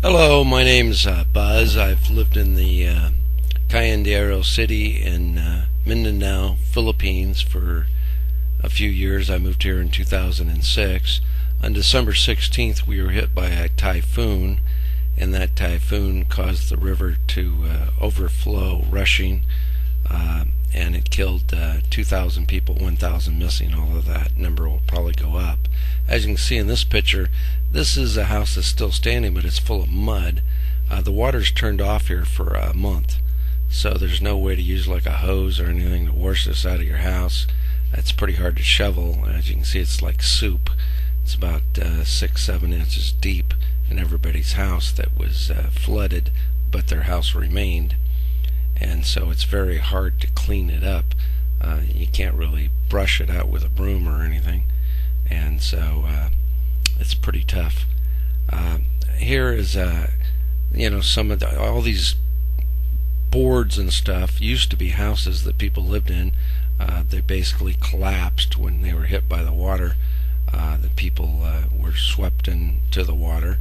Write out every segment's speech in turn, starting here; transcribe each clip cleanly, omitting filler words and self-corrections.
Hello, my name's Buzz. I've lived in the Cagayan De Oro City in Mindanao, Philippines for a few years. I moved here in 2006. On December 16th, we were hit by a typhoon, and that typhoon caused the river to overflow, rushing, and it killed 2,000 people, 1,000 missing. All of that number will probably go up. As you can see in this picture, this is a house that's still standing, but it's full of mud. The water's turned off here for a month, so there's no way to use like a hose or anything to wash this out of your house. It's pretty hard to shovel. As you can see, it's like soup. It's about 6-7 inches deep in everybody's house that was flooded, but their house remained, and so it's very hard to clean it up. You can't really brush it out with a broom or anything, and so it's pretty tough. Here is some of all these boards and stuff used to be houses that people lived in. They basically collapsed when they were hit by the water. The people were swept into the water.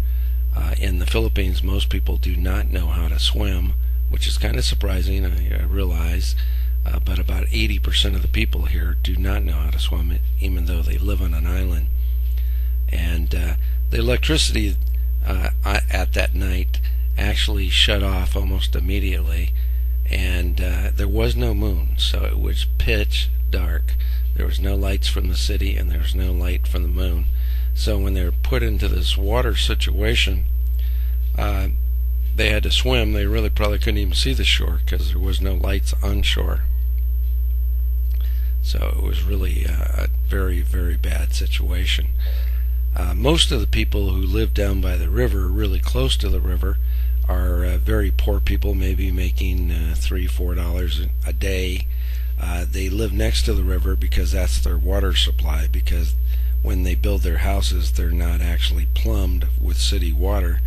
In the Philippines, most people do not know how to swim, which is kind of surprising, I realize, but about 80% of the people here do not know how to swim, even though they live on an island. And the electricity at that night actually shut off almost immediately, and there was no moon, so it was pitch dark. There was no lights from the city, and there was no light from the moon. So when they were put into this water situation, they had to swim. They really probably couldn't even see the shore because there was no lights on shore. So it was really a very, very bad situation. Most of the people who live down by the river, really close to the river, are very poor people, maybe making $3-4 a day. They live next to the river because that's their water supply, because when they build their houses, they're not actually plumbed with city water,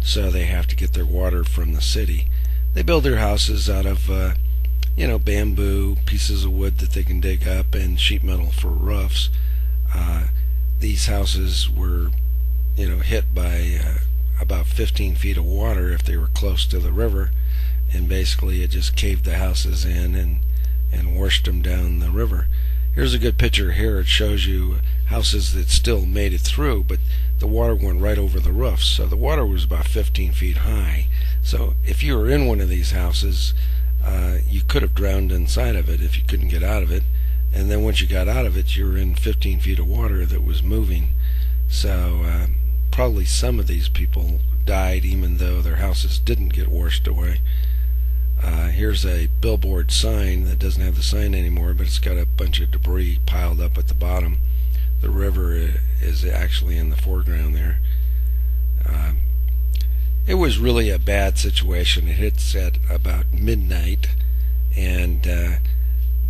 so they have to get their water from the city. They build their houses out of bamboo, pieces of wood that they can dig up, and sheet metal for roofs. These houses were hit by about 15 feet of water if they were close to the river, and basically it just caved the houses in and washed them down the river. Here's a good picture here. It shows you houses that still made it through, but the water went right over the roofs, so the water was about 15 feet high. So if you were in one of these houses, you could have drowned inside of it if you couldn't get out of it, and then once you got out of it, you were in 15 feet of water that was moving. So probably some of these people died even though their houses didn't get washed away. Here's a billboard sign that doesn't have the sign anymore, but it's got a bunch of debris piled up at the bottom. The river is actually in the foreground there. It was really a bad situation. It hits at about midnight, and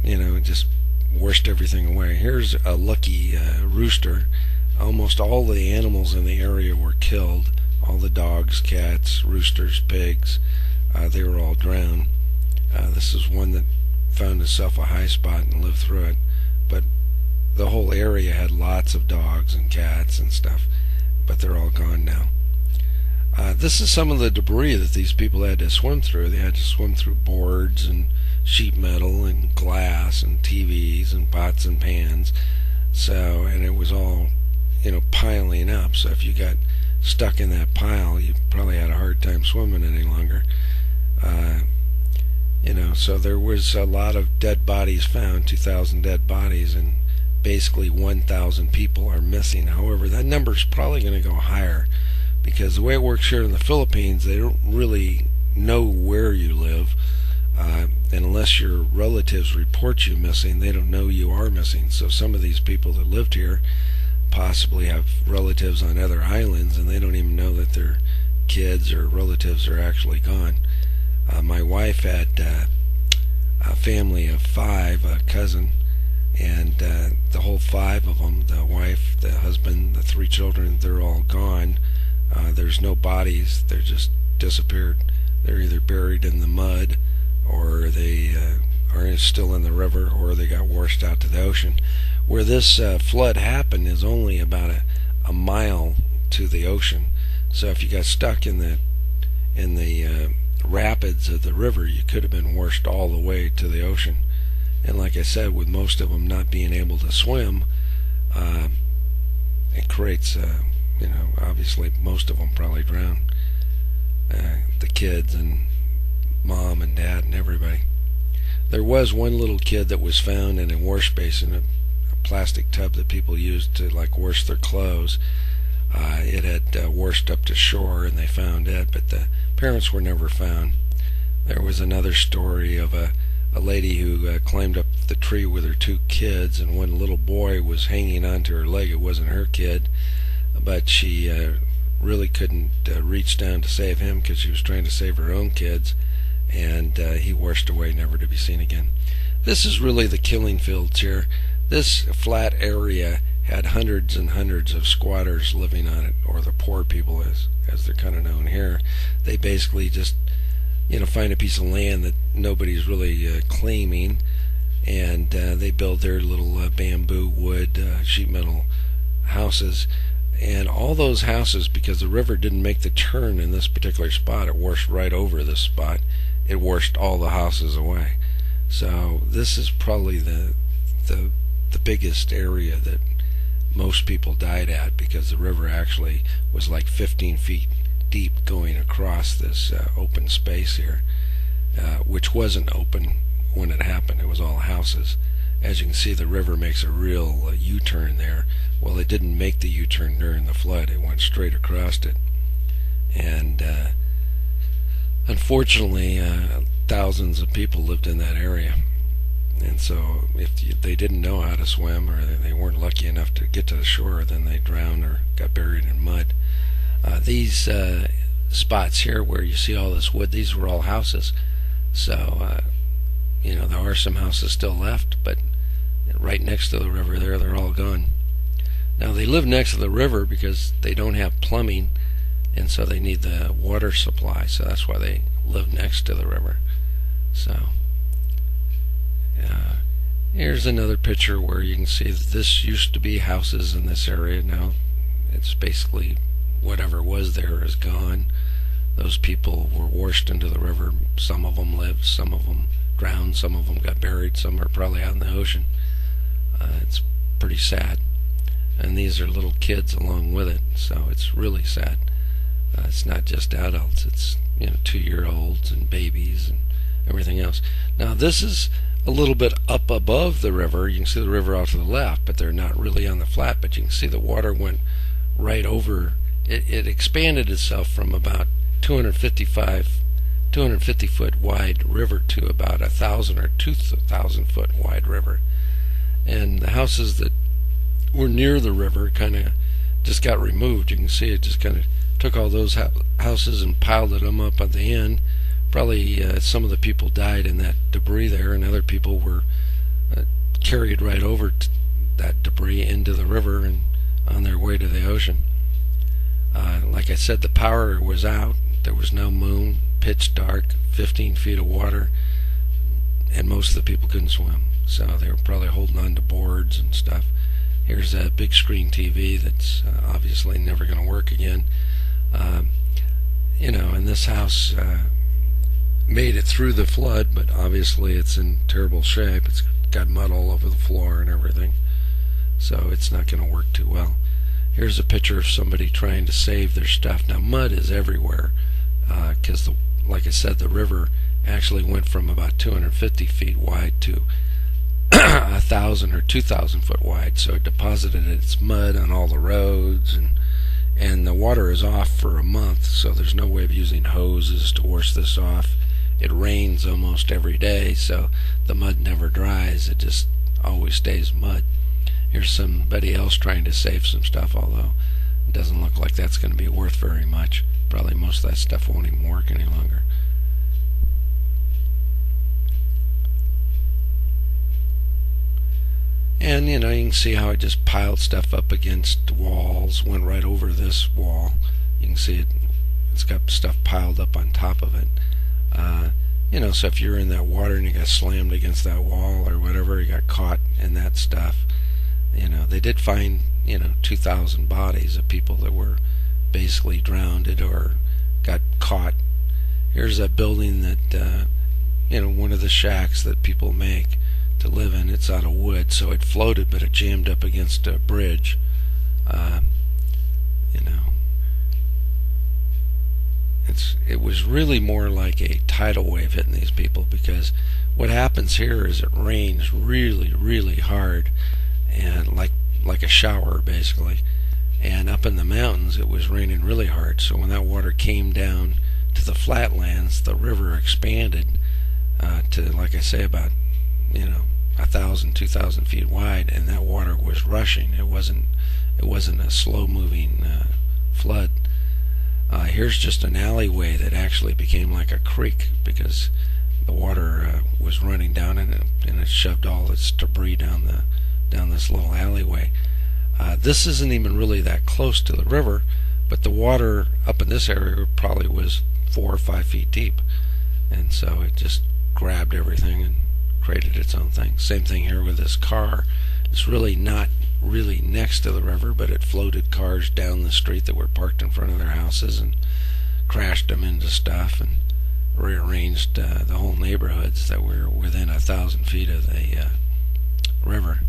it just washed everything away. Here's a lucky rooster. Almost all the animals in the area were killed. All the dogs, cats, roosters, pigs, they were all drowned. This is one that found itself a high spot and lived through it, but the whole area had lots of dogs and cats and stuff, but they're all gone now. This is some of the debris that these people had to swim through. They had to swim through boards and sheet metal and glass and TVs and pots and pans. And it was all piling up, so if you got stuck in that pile, you probably had a hard time swimming any longer. So there was a lot of dead bodies found, 2,000 dead bodies, and basically 1,000 people are missing. However, that number is probably going to go higher, because the way it works here in the Philippines, they don't really know where you live, and unless your relatives report you missing, they don't know you are missing. So some of these people that lived here possibly have relatives on other islands, and they don't even know that their kids or relatives are actually gone. My wife had a family of 5, a cousin, and the whole 5 of them, the wife, the husband, the 3 children, they're all gone. There's no bodies. They're just disappeared. They're either buried in the mud, or they are still in the river, or they got washed out to the ocean. Where this flood happened is only about a mile to the ocean, So if you got stuck in the rapids of the river, you could have been washed all the way to the ocean. And like I said, with most of them not being able to swim, it creates, obviously most of them probably drown. The kids and mom and dad and everybody. There was one little kid that was found in a wash basin, a plastic tub that people used to wash their clothes. It had washed up to shore and they found it, but the parents were never found. There was another story of a lady who climbed up the tree with her two kids, and one little boy was hanging onto her leg. It wasn't her kid, but she really couldn't reach down to save him because she was trying to save her own kids, and he washed away, never to be seen again. This is really the killing fields here. This flat area had hundreds and hundreds of squatters living on it, or the poor people as they're kind of known here. They basically just find a piece of land that nobody's really claiming, and they build their little bamboo, wood, sheet metal houses. And all those houses, because the river didn't make the turn in this particular spot, it washed right over this spot. It washed all the houses away. So this is probably the biggest area that most people died at, because the river actually was like 15 feet deep going across this open space here, which wasn't open when it happened. It was all houses. As you can see, the river makes a real U-turn there. Well, it didn't make the U-turn during the flood. It went straight across it. And unfortunately, thousands of people lived in that area. And so if they didn't know how to swim, or they weren't lucky enough to get to the shore, then they drowned or got buried in mud. These spots here where you see all this wood, these were all houses. So, there are some houses still left, but right next to the river there, they're all gone. Now, they live next to the river because they don't have plumbing, and so they need the water supply, so that's why they live next to the river. So, here's another picture where you can see that this used to be houses in this area. Now, it's basically whatever was there is gone. Those people were washed into the river. Some of them lived, some of them drowned, some of them got buried, some are probably out in the ocean. It's pretty sad. And these are little kids along with it, so it's really sad. It's not just adults, it's 2-year-olds and babies and everything else. Now this is a little bit up above the river. You can see the river off to the left, but they're not really on the flat, but you can see the water went right over. It expanded itself from about 250 foot wide river to about 1,000 or 2,000 foot wide river. And the houses that were near the river kind of just got removed. You can see it just kind of took all those houses and piled them up at the end. Probably some of the people died in that debris there, and other people were carried right over that debris into the river and on their way to the ocean. Like I said, the power was out. There was no moon, pitch dark, 15 feet of water, and most of the people couldn't swim. So they were probably holding on to boards and stuff. Here's a big screen TV that's obviously never going to work again. And this house made it through the flood, but obviously it's in terrible shape. It's got mud all over the floor and everything, so it's not going to work too well. Here's a picture of somebody trying to save their stuff. Now, mud is everywhere because, like I said, the river actually went from about 250 feet wide to 1,000 or 2,000 foot wide, so it deposited its mud on all the roads, and the water is off for a month, so there's no way of using hoses to wash this off. It rains almost every day, so the mud never dries. It just always stays mud. Here's somebody else trying to save some stuff, although it doesn't look like that's going to be worth very much. Probably most of that stuff won't even work any longer. And you can see how it just piled stuff up against walls, went right over this wall. You can see it's got stuff piled up on top of it. So if you're in that water and you got slammed against that wall or whatever, you got caught in that stuff. They did find 2,000 bodies of people that were basically drowned it or got caught. Here's a building that one of the shacks that people make to live in. It's out of wood, so it floated, but it jammed up against a bridge. Uh, you know, it was really more like a tidal wave hitting these people, because what happens here is it rains really, really hard, and like a shower basically. And up in the mountains it was raining really hard, so when that water came down to the flatlands, the river expanded to, like I say, about 1,000, 2,000 feet wide, and that water was rushing. It wasn't a slow-moving flood. Here's just an alleyway that actually became like a creek because the water was running down in it, and it shoved all its debris down this little alleyway. This isn't even really that close to the river, but the water up in this area probably was 4 or 5 feet deep, and so it just grabbed everything and created its own thing. Same thing here with this car. It's really not really next to the river, but it floated cars down the street that were parked in front of their houses and crashed them into stuff and rearranged the whole neighborhoods that were within 1,000 feet of the river.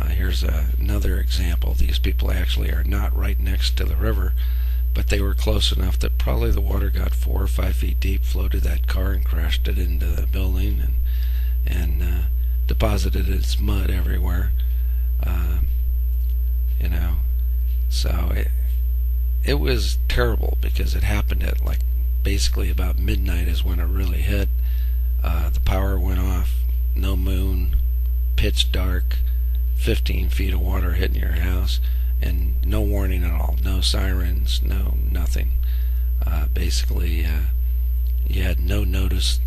Here's another example. These people actually are not right next to the river, but they were close enough that probably the water got 4 or 5 feet deep, floated that car and crashed it into the building, and deposited its mud everywhere. So it was terrible because it happened at basically about midnight is when it really hit. The power went off, no moon, pitch dark, 15 feet of water hitting your house, and no warning at all, no sirens, nothing. Basically, you had no notice.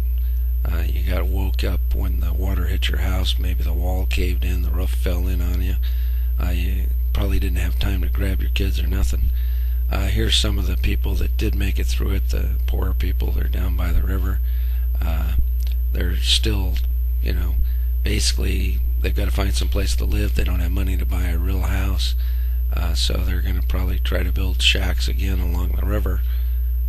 You got woke up when the water hit your house. Maybe the wall caved in, the roof fell in on you. You probably didn't have time to grab your kids or nothing. Here's some of the people that did make it through it. The poorer people, they're down by the river. They're still, basically they've got to find some place to live. They don't have money to buy a real house, so they're going to probably try to build shacks again along the river,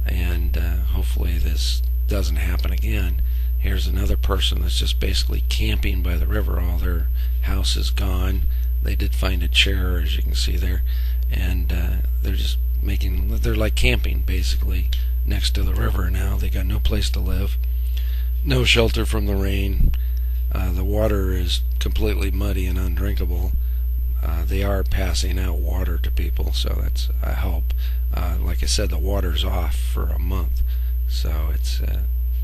and hopefully this doesn't happen again. Here's another person that's just basically camping by the river. All their house is gone. They did find a chair, as you can see there, and they're like camping basically next to the river now. They got no place to live, no shelter from the rain. The water is completely muddy and undrinkable. They are passing out water to people, so that's a help. Like I said, the water's off for a month, so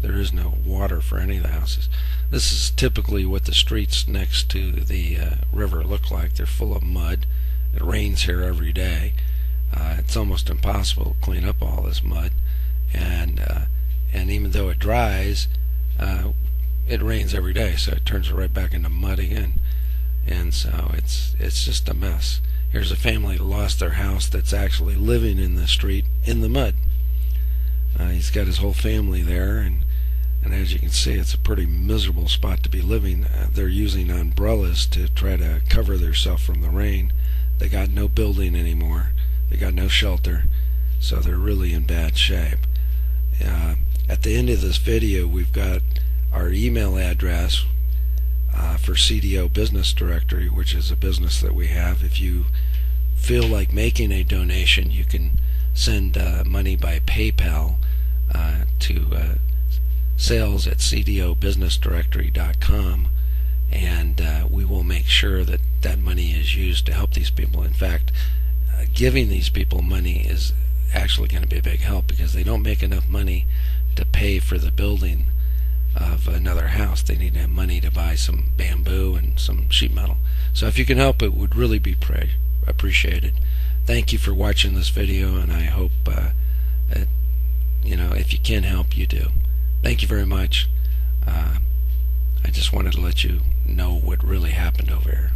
there is no water for any of the houses. This is typically what the streets next to the river look like. They're full of mud. It rains here every day. It's almost impossible to clean up all this mud, and even though it dries, it rains every day, so it turns it right back into mud again, and so it's just a mess. Here's a family that lost their house that's actually living in the street in the mud. He's got his whole family there, and as you can see, it's a pretty miserable spot to be living. They're using umbrellas to try to cover themselves from the rain. They got no building anymore. They got no shelter, so they're really in bad shape. At the end of this video, we've got our email address for CDO Business Directory, which is a business that we have. If you feel like making a donation, you can send money by PayPal to sales@cdobusinessdirectory.com, and we will make sure that that money is used to help these people. In fact, giving these people money is actually going to be a big help, because they don't make enough money to pay for the building of another house. They need to have money to buy some bamboo and some sheet metal. So if you can help, it would really be appreciated. Thank you for watching this video, and I hope if you can help, you do. Thank you very much. I just wanted to let you know what really happened over here.